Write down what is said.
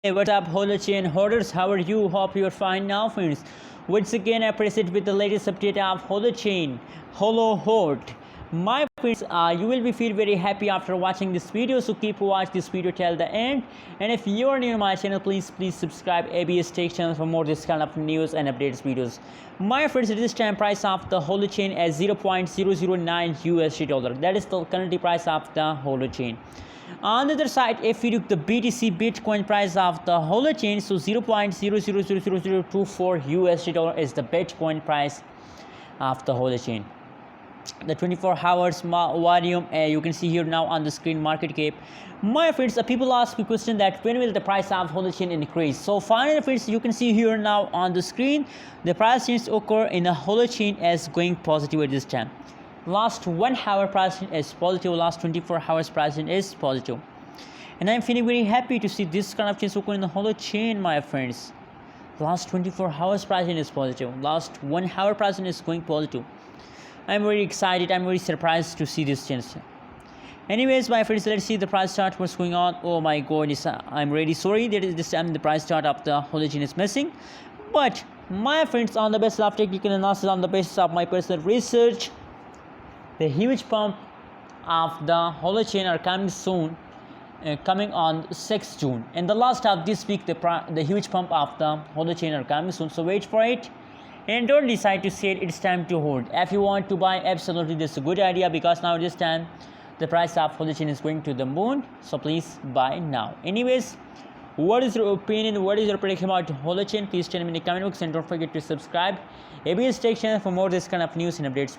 Hey, what's up, Holochain holders? How are you? Hope you're fine now, friends. Once again, I present with the latest update of Holochain, Holo Hold. My friends, you will be feel very happy after watching this video, so keep watch this video till the end. And if you are new to my channel, please subscribe ABS Tech channel for more this kind of news and updates videos. My friends, at this time price of the Holochain as 0.009 USD dollar. That is the current price of the Holochain. On the other side, if you look the BTC Bitcoin price of the Holochain, so 0.000024 USD dollar is the Bitcoin price of the Holochain. The 24 hours volume you can see here now on the screen market cap. My friends, people ask me question that when will the price of Holochain increase. So finally, friends, you can see here now on the screen the price change occur in the Holochain as going positive at this time. Last 1 hour pricing is positive, last 24 hours pricing is positive, and I'm feeling very happy to see this kind of change occur in the Holochain, my friends. Last 24 hours pricing is positive, last 1 hour pricing is going positive. I'm very excited, I'm very surprised to see this change. Anyways, my friends, let's see the price chart, what's going on. Oh my god, I'm really sorry that this time the price chart of the Holochain is missing, but my friends, on the basis of technical analysis, on the basis of my personal research, the huge pump of the Holochain are coming soon, coming on 6th June. In the last of this week, the huge pump of the Holochain are coming soon. So wait for it and don't decide to sell. It's time to hold. If you want to buy, absolutely this is a good idea, because now this time the price of Holochain is going to the moon. So please buy now. Anyways, what is your opinion? What is your prediction about Holochain? Please tell me in the comment box, and don't forget to subscribe ABS Tech channel for more this kind of news and updates.